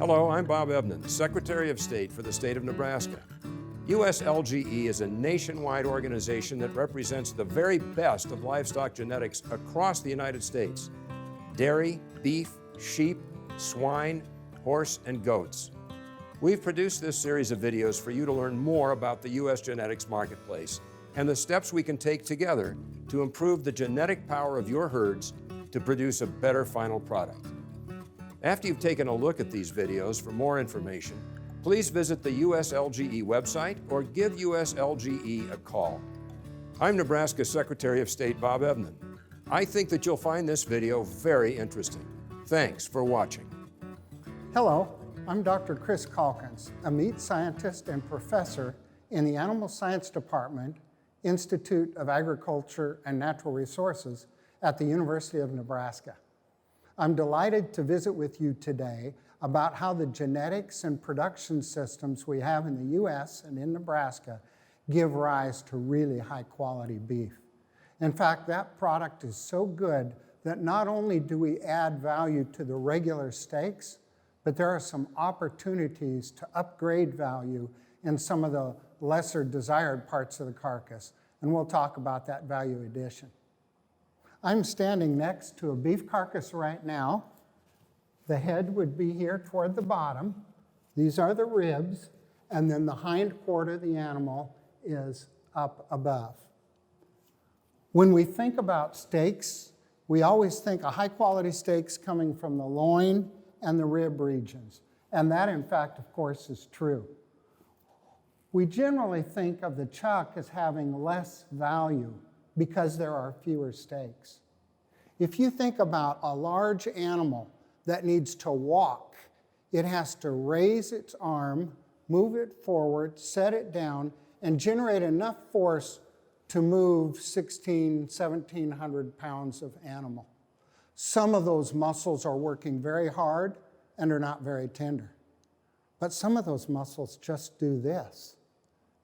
Hello, I'm Bob Evnen, Secretary of State for the state of Nebraska. USLGE is a nationwide organization that represents the very best of livestock genetics across the United States. Dairy, beef, sheep, swine, horse, and goats. We've produced this series of videos for you to learn more about the U.S. genetics marketplace and the steps we can take together to improve the genetic power of your herds to produce a better final product. After you've taken a look at these videos, for more information, please visit the USLGE website or give USLGE a call. I'm Nebraska Secretary of State Bob Evnen. I think that you'll find this video very interesting. Thanks for watching. Hello, I'm Dr. Chris Calkins, a meat scientist and professor in the Animal Science Department, Institute of Agriculture and Natural Resources at the University of Nebraska. I'm delighted to visit with you today about how the genetics and production systems we have in the US and in Nebraska give rise to really high quality beef. In fact, that product is so good that not only do we add value to the regular steaks, but there are some opportunities to upgrade value in some of the lesser desired parts of the carcass, and we'll talk about that value addition. I'm standing next to a beef carcass right now. The head would be here toward the bottom. These are the ribs, and then the hind quarter of the animal is up above. When we think about steaks, we always think of high quality steaks coming from the loin and the rib regions. And that, in fact, of course, is true. We generally think of the chuck as having less value because there are fewer steaks. If you think about a large animal that needs to walk, it has to raise its arm, move it forward, set it down, and generate enough force to move 1,700 pounds of animal. Some of those muscles are working very hard and are not very tender. But some of those muscles just do this.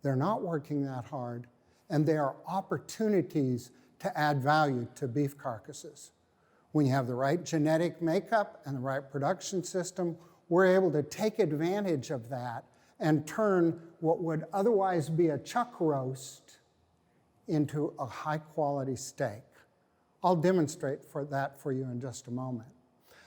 They're not working that hard, and they are opportunities to add value to beef carcasses. When you have the right genetic makeup and the right production system, we're able to take advantage of that and turn what would otherwise be a chuck roast into a high quality steak. I'll demonstrate that for you in just a moment.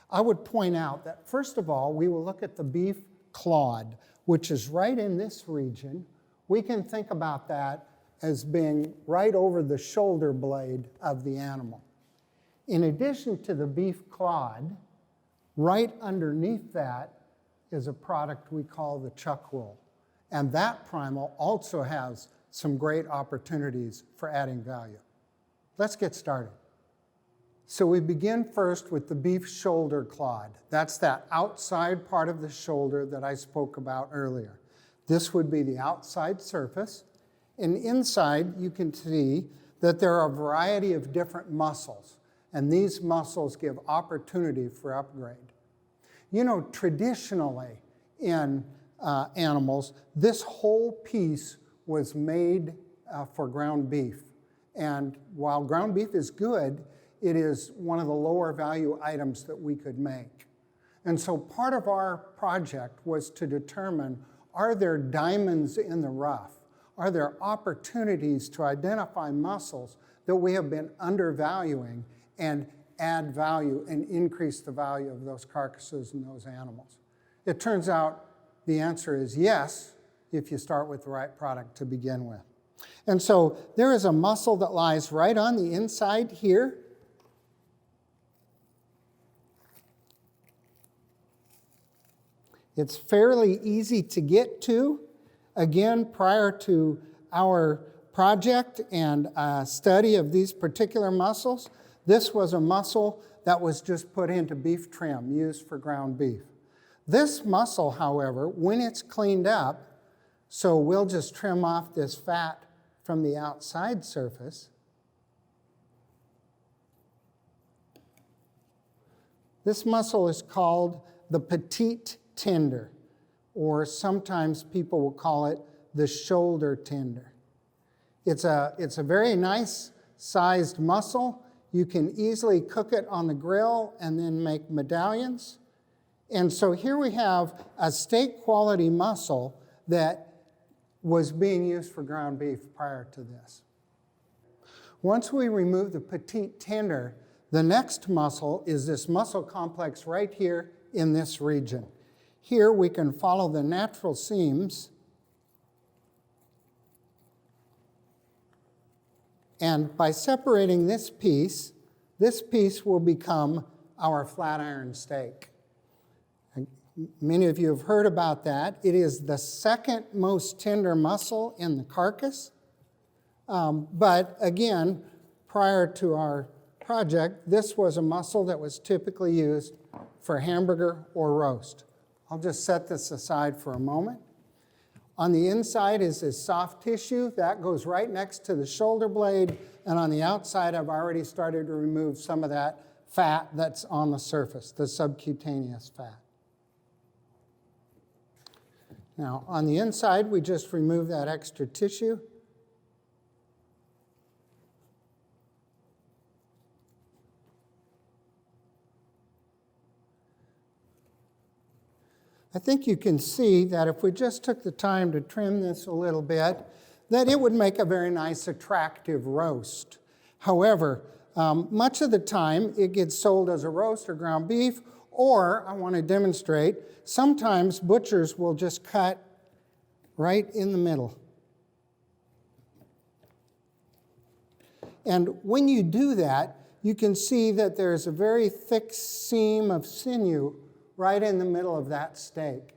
I would point out that first of all, we will look at the beef clod, which is right in this region. We can think about that as being right over the shoulder blade of the animal. In addition to the beef clod, right underneath that is a product we call the chuck roll. And that primal also has some great opportunities for adding value. Let's get started. So we begin first with the beef shoulder clod. That's that outside part of the shoulder that I spoke about earlier. This would be the outside surface. And inside, you can see that there are a variety of different muscles. And these muscles give opportunity for upgrade. You know, traditionally in animals, this whole piece was made for ground beef. And while ground beef is good, it is one of the lower value items that we could make. And so part of our project was to determine, are there diamonds in the rough? Are there opportunities to identify muscles that we have been undervaluing and add value and increase the value of those carcasses and those animals? It turns out the answer is yes, if you start with the right product to begin with. And so there is a muscle that lies right on the inside here. It's fairly easy to get to. Again, prior to our project and study of these particular muscles, this was a muscle that was just put into beef trim, used for ground beef. This muscle, however, when it's cleaned up, so we'll just trim off this fat from the outside surface. This muscle is called the petite tender, or sometimes people will call it the shoulder tender. It's a very nice sized muscle. You can easily cook it on the grill and then make medallions. And so here we have a steak quality muscle that was being used for ground beef prior to this. Once we remove the petite tender, the next muscle is this muscle complex right here in this region. Here we can follow the natural seams, and by separating this piece will become our flat iron steak. Many of you have heard about that. It is the second most tender muscle in the carcass. But again, prior to our project, this was a muscle that was typically used for hamburger or roast. I'll just set this aside for a moment. On the inside is this soft tissue. That goes right next to the shoulder blade. And on the outside, I've already started to remove some of that fat that's on the surface, the subcutaneous fat. Now, on the inside, we just remove that extra tissue. I think you can see that if we just took the time to trim this a little bit, that it would make a very nice, attractive roast. However, much of the time it gets sold as a roast or ground beef, or I want to demonstrate, sometimes butchers will just cut right in the middle. And when you do that, you can see that there's a very thick seam of sinew right in the middle of that steak.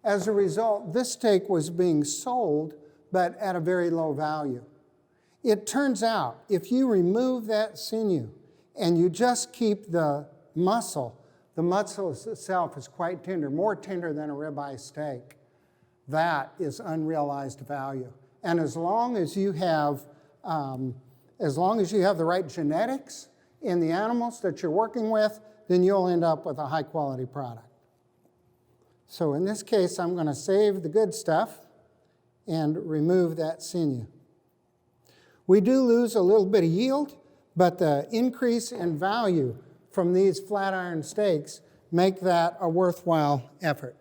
As a result, this steak was being sold, but at a very low value. It turns out, if you remove that sinew and you just keep the muscle itself is quite tender, more tender than a ribeye steak. That is unrealized value. And as long as you have the right genetics in the animals that you're working with, then you'll end up with a high quality product. So in this case, I'm going to save the good stuff and remove that sinew. We do lose a little bit of yield, but the increase in value from these flat iron steaks make that a worthwhile effort.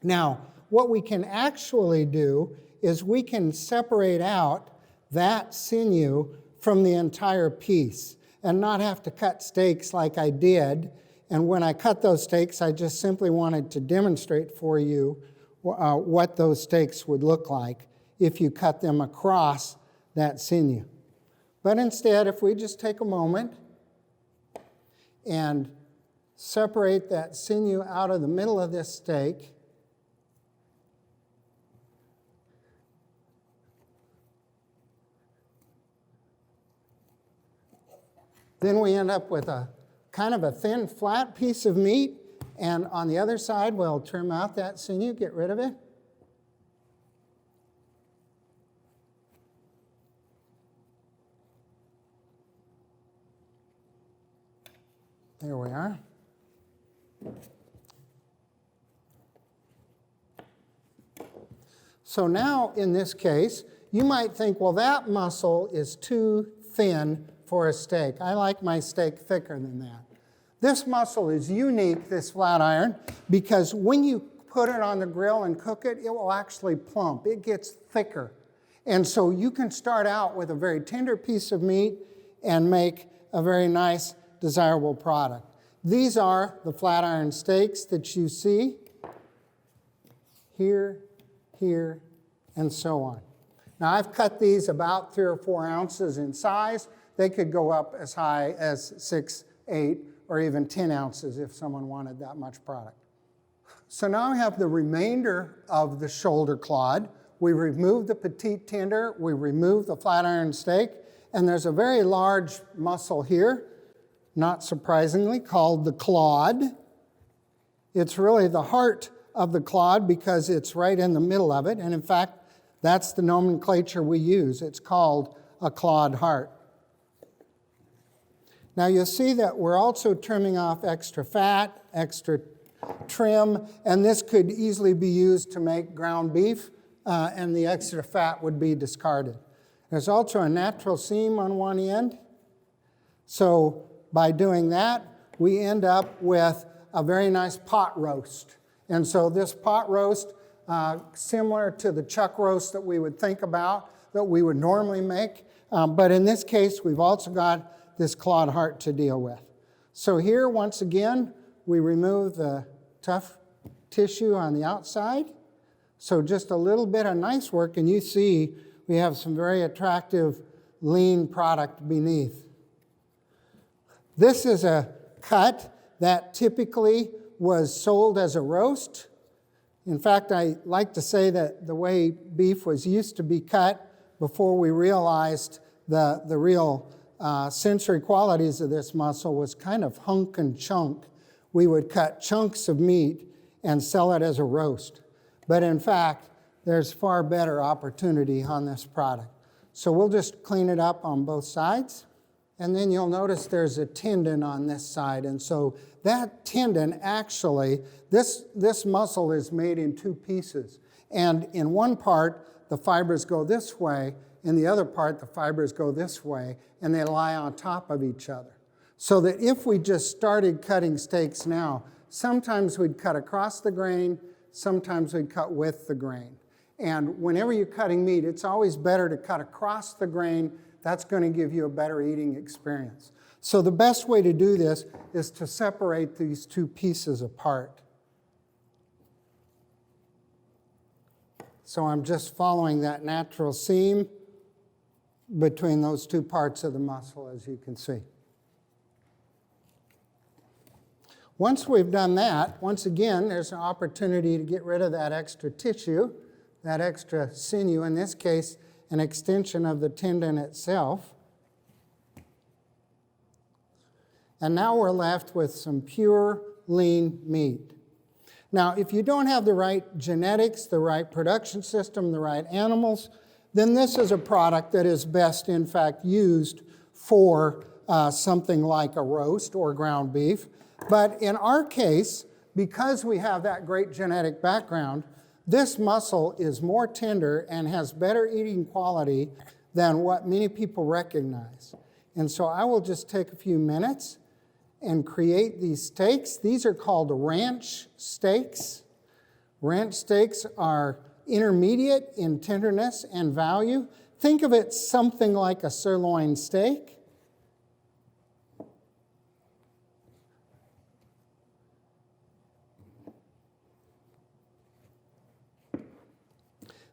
Now, what we can actually do is we can separate out that sinew from the entire piece and not have to cut steaks like I did. And when I cut those steaks, I just simply wanted to demonstrate for you what those steaks would look like if you cut them across that sinew. But instead, if we just take a moment and separate that sinew out of the middle of this steak, then we end up with a kind of a thin, flat piece of meat, and on the other side, we'll trim out that sinew, get rid of it. There we are. So now, in this case, you might think, well, that muscle is too thin for a steak. I like my steak thicker than that. This muscle is unique, this flat iron, because when you put it on the grill and cook it, it will actually plump. It gets thicker. And so you can start out with a very tender piece of meat and make a very nice, desirable product. These are the flat iron steaks that you see here, here, and so on. Now, I've cut these about 3 or 4 ounces in size. They could go up as high as 6, 8, or even 10 ounces if someone wanted that much product. So now we have the remainder of the shoulder clod. We removed the petite tender, we removed the flat iron steak, and there's a very large muscle here, not surprisingly, called the clod. It's really the heart of the clod because it's right in the middle of it, and in fact, that's the nomenclature we use. It's called a clod heart. Now you'll see that we're also trimming off extra fat, extra trim, and this could easily be used to make ground beef, and the extra fat would be discarded. There's also a natural seam on one end. So by doing that, we end up with a very nice pot roast. And so this pot roast, similar to the chuck roast that we would think about, that we would normally make, but in this case, we've also got this clawed heart to deal with. So here, once again, we remove the tough tissue on the outside. So just a little bit of nice work, and you see we have some very attractive lean product beneath. This is a cut that typically was sold as a roast. In fact, I like to say that the way beef was used to be cut before we realized the real sensory qualities of this muscle was kind of hunk and chunk. We would cut chunks of meat and sell it as a roast. But in fact, there's far better opportunity on this product. So we'll just clean it up on both sides. And then you'll notice there's a tendon on this side. And so that tendon actually, this muscle is made in two pieces. And in one part, the fibers go this way. In the other part, the fibers go this way. And they lie on top of each other. So that if we just started cutting steaks now, sometimes we'd cut across the grain, sometimes we'd cut with the grain. And whenever you're cutting meat, it's always better to cut across the grain. That's going to give you a better eating experience. So the best way to do this is to separate these two pieces apart. So I'm just following that natural seam between those two parts of the muscle, as you can see. Once we've done that, once again, there's an opportunity to get rid of that extra tissue, that extra sinew, in this case, an extension of the tendon itself. And now we're left with some pure, lean meat. Now, if you don't have the right genetics, the right production system, the right animals, then this is a product that is best, in fact, used for something like a roast or ground beef. But in our case, because we have that great genetic background, this muscle is more tender and has better eating quality than what many people recognize. And so I will just take a few minutes and create these steaks. These are called ranch steaks. Ranch steaks are intermediate in tenderness and value. Think of it something like a sirloin steak.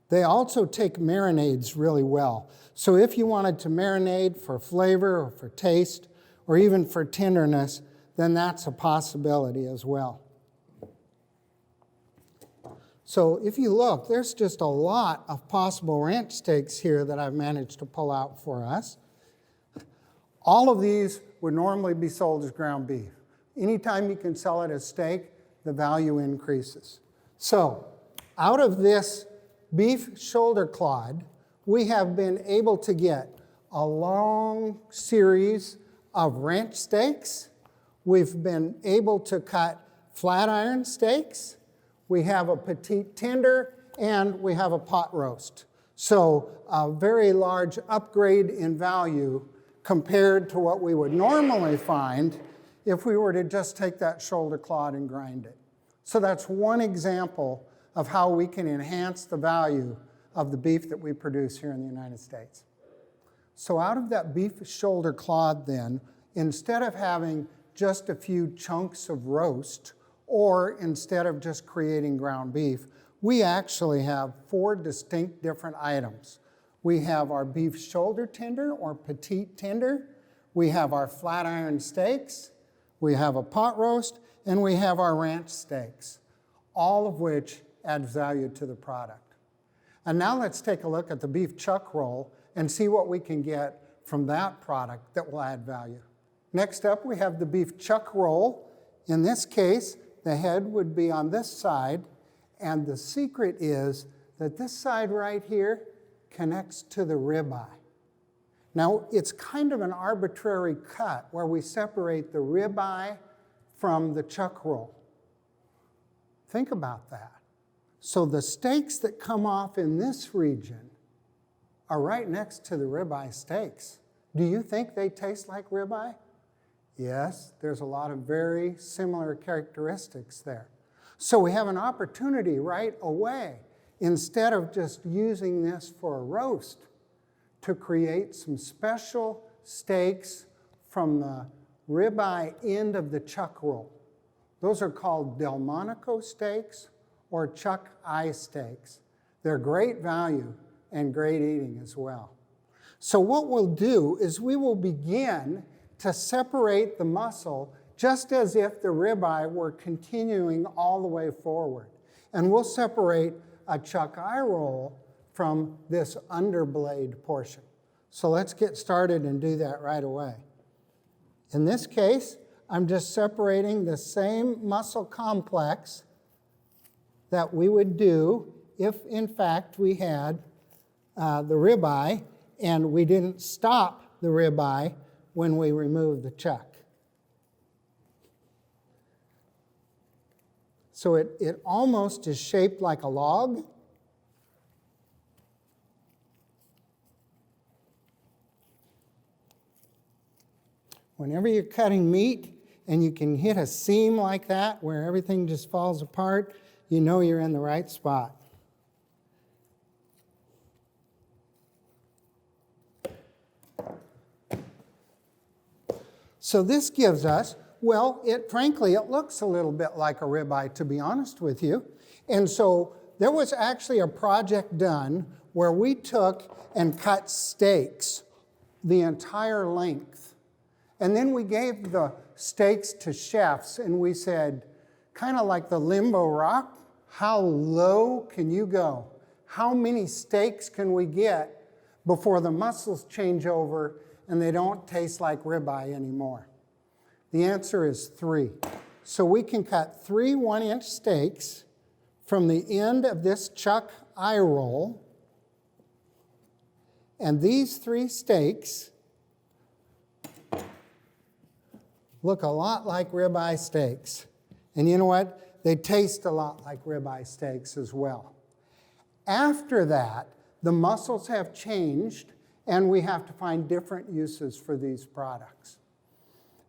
They also take marinades really well. So if you wanted to marinate for flavor or for taste or even for tenderness, then that's a possibility as well. So if you look, there's just a lot of possible ranch steaks here that I've managed to pull out for us. All of these would normally be sold as ground beef. Anytime you can sell it as steak, the value increases. So out of this beef shoulder clod, we have been able to get a long series of ranch steaks. We've been able to cut flat iron steaks. We have a petite tender, and we have a pot roast. So a very large upgrade in value compared to what we would normally find if we were to just take that shoulder clod and grind it. So that's one example of how we can enhance the value of the beef that we produce here in the United States. So out of that beef shoulder clod then, instead of having just a few chunks of roast, or instead of just creating ground beef, we actually have 4 distinct different items. We have our beef shoulder tender or petite tender, we have our flat iron steaks, we have a pot roast, and we have our ranch steaks, all of which adds value to the product. And now let's take a look at the beef chuck roll and see what we can get from that product that will add value. Next up, we have the beef chuck roll. In this case, the head would be on this side, and the secret is that this side right here connects to the ribeye. Now, it's kind of an arbitrary cut where we separate the ribeye from the chuck roll. Think about that. So the steaks that come off in this region are right next to the ribeye steaks. Do you think they taste like ribeye? Yes, there's a lot of very similar characteristics there. So we have an opportunity right away, instead of just using this for a roast, to create some special steaks from the ribeye end of the chuck roll. Those are called Delmonico steaks or chuck eye steaks. They're great value and great eating as well. So what we'll do is we will begin to separate the muscle just as if the ribeye were continuing all the way forward. And we'll separate a chuck eye roll from this underblade portion. So let's get started and do that right away. In this case, I'm just separating the same muscle complex that we would do if, in fact, we had the ribeye and we didn't stop the ribeye when we removed the chuck. So it almost is shaped like a log. Whenever you're cutting meat and you can hit a seam like that where everything just falls apart, you know you're in the right spot. So this gives us, well, frankly, it looks a little bit like a ribeye, to be honest with you. And so there was actually a project done where we took and cut steaks the entire length. And then we gave the steaks to chefs and we said, kind of like the limbo rock, how low can you go? How many steaks can we get before the muscles change over and they don't taste like ribeye anymore? The answer is 3. So we can cut 3 1-inch steaks from the end of this chuck eye roll. And these 3 steaks look a lot like ribeye steaks. And you know what? They taste a lot like ribeye steaks as well. After that, the muscles have changed and we have to find different uses for these products.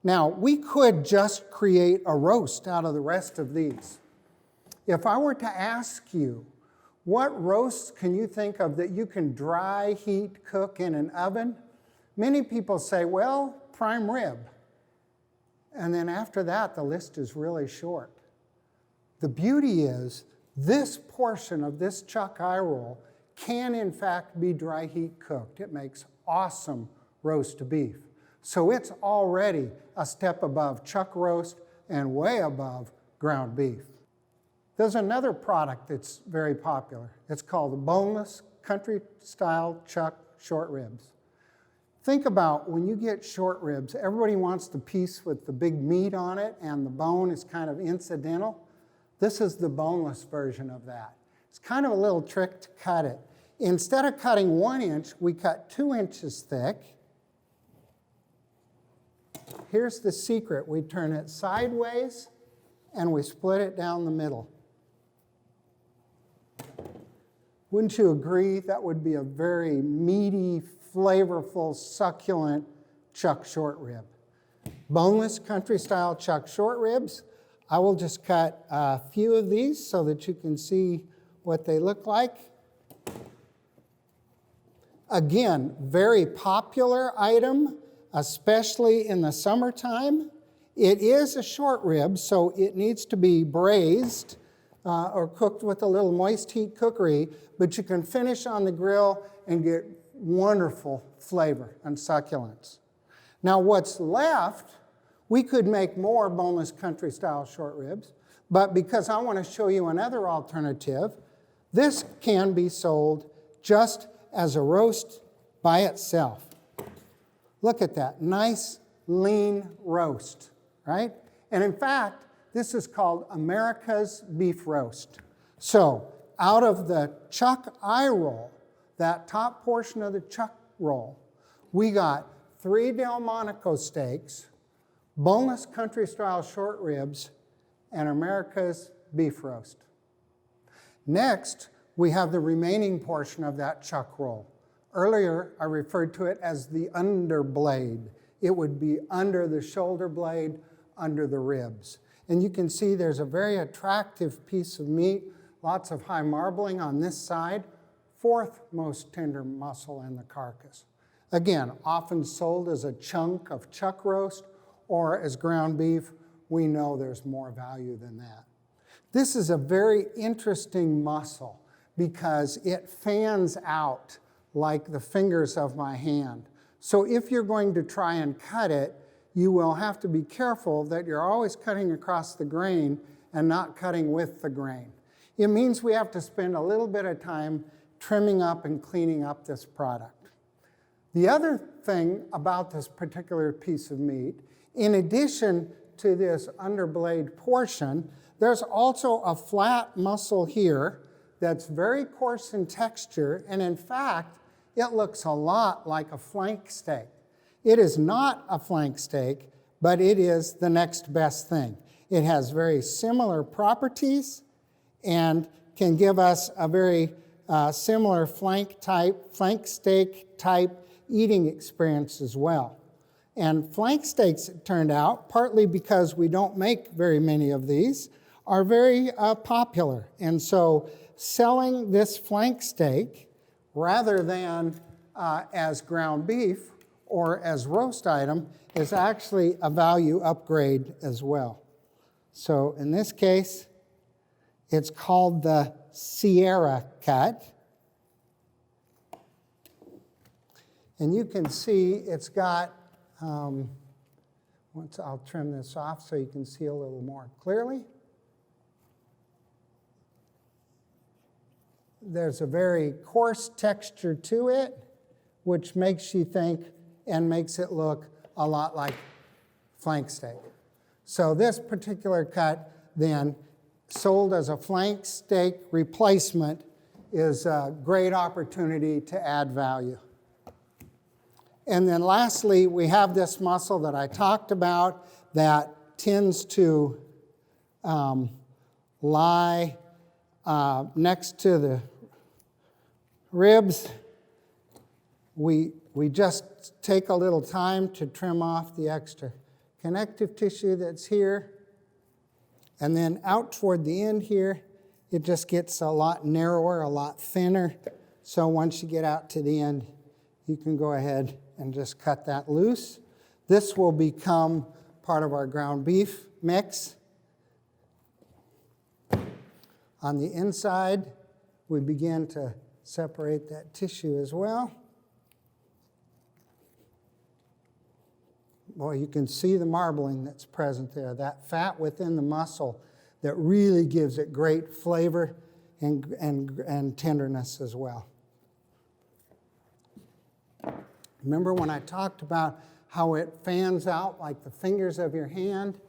Now, we could just create a roast out of the rest of these. If I were to ask you, what roasts can you think of that you can dry, heat, cook in an oven? Many people say, well, prime rib. And then after that, the list is really short. The beauty is, this portion of this chuck eye roll can in fact be dry heat cooked. It makes awesome roast beef. So it's already a step above chuck roast and way above ground beef. There's another product that's very popular. It's called boneless country-style chuck short ribs. Think about when you get short ribs, everybody wants the piece with the big meat on it and the bone is kind of incidental. This is the boneless version of that. It's kind of a little trick to cut it. Instead of cutting 1 inch, we cut 2 inches thick. Here's the secret. We turn it sideways and we split it down the middle. Wouldn't you agree that would be a very meaty, flavorful, succulent chuck short rib? Boneless country-style chuck short ribs. I will just cut a few of these so that you can see what they look like. Again, very popular item, especially in the summertime. It is a short rib, so it needs to be braised or cooked with a little moist heat cookery, but you can finish on the grill and get wonderful flavor and succulence. Now what's left, we could make more boneless country-style short ribs, but because I want to show you another alternative, this can be sold just as a roast by itself. Look at that, nice, lean roast, right? And in fact, this is called America's beef roast. So out of the chuck eye roll, that top portion of the chuck roll, we got 3 Delmonico steaks, boneless country-style short ribs, and America's beef roast. Next, we have the remaining portion of that chuck roll. Earlier, I referred to it as the underblade. it would be under the shoulder blade, under the ribs. And you can see there's a very attractive piece of meat, lots of high marbling on this side, fourth most tender muscle in the carcass. Again, often sold as a chunk of chuck roast or as ground beef. We know there's more value than that. This is a very interesting muscle because it fans out like the fingers of my hand. So if you're going to try and cut it, you will have to be careful that you're always cutting across the grain and not cutting with the grain. It means we have to spend a little bit of time trimming up and cleaning up this product. The other thing about this particular piece of meat, in addition to this underblade portion, there's also a flat muscle here that's very coarse in texture, and in fact, it looks a lot like a flank steak. It is not a flank steak, but it is the next best thing. It has very similar properties and can give us a very similar flank steak type eating experience as well. And flank steaks, it turned out, partly because we don't make very many of these, are very popular. And so selling this flank steak rather than as ground beef or as roast item is actually a value upgrade as well. So in this case, it's called the Sierra cut. And you can see it's got, I'll trim this off so you can see a little more clearly. There's a very coarse texture to it, which makes you think and makes it look a lot like flank steak. So this particular cut then, sold as a flank steak replacement, is a great opportunity to add value. And then lastly, we have this muscle that I talked about that tends to lie next to the ribs. We just take a little time to trim off the extra connective tissue that's here. And then out toward the end here, it just gets a lot narrower, a lot thinner. So once you get out to the end, you can go ahead and just cut that loose. This will become part of our ground beef mix. On the inside, we begin to separate that tissue as well. Well, you can see the marbling that's present there, that fat within the muscle that really gives it great flavor and tenderness as well. Remember when I talked about how it fans out like the fingers of your hand?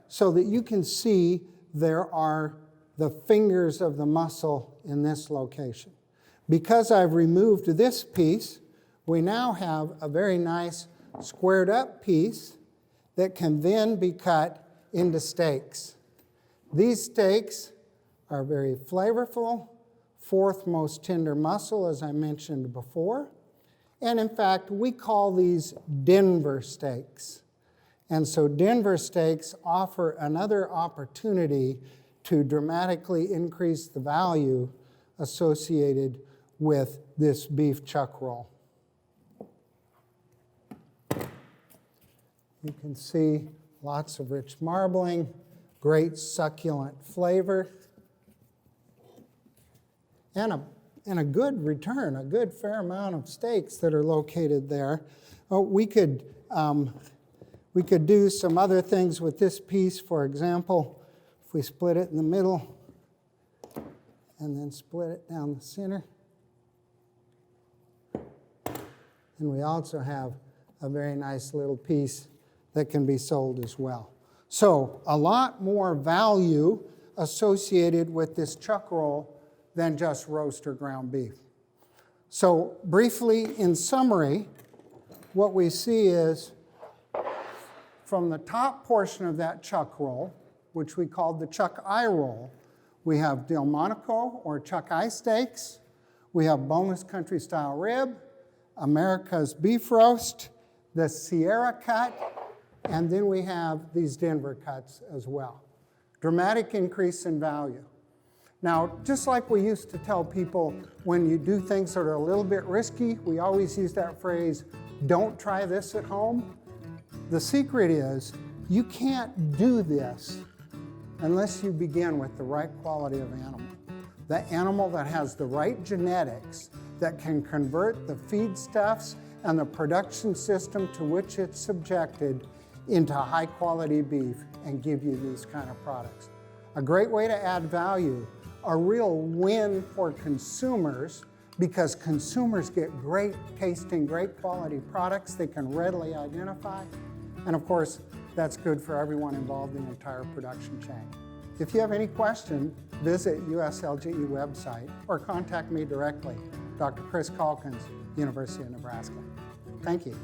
So that you can see there are the fingers of the muscle in this location. Because I've removed this piece, we now have a very nice squared up piece that can then be cut into steaks. These steaks are very flavorful, fourth most tender muscle, as I mentioned before. And in fact, we call these Denver steaks. And so Denver steaks offer another opportunity to dramatically increase the value associated with this beef chuck roll. You can see lots of rich marbling, great succulent flavor, and a good return, a good fair amount of steaks that are located there. We could do some other things with this piece. For example, if we split it in the middle and then split it down the center. And we also have a very nice little piece that can be sold as well. So a lot more value associated with this chuck roll than just roast or ground beef. So briefly, in summary, what we see is from the top portion of that chuck roll, which we called the chuck eye roll, we have Delmonico or chuck eye steaks, we have boneless country style rib, America's beef roast, the Sierra cut, and then we have these Denver cuts as well. Dramatic increase in value. Now, just like we used to tell people when you do things that are a little bit risky, we always use that phrase, don't try this at home. The secret is you can't do this unless you begin with the right quality of animal. The animal that has the right genetics that can convert the feedstuffs and the production system to which it's subjected into high quality beef and give you these kind of products. A great way to add value, a real win for consumers, because consumers get great tasting, great quality products they can readily identify. And of course, that's good for everyone involved in the entire production chain. If you have any question, visit USLGE website or contact me directly, Dr. Chris Calkins, University of Nebraska. Thank you.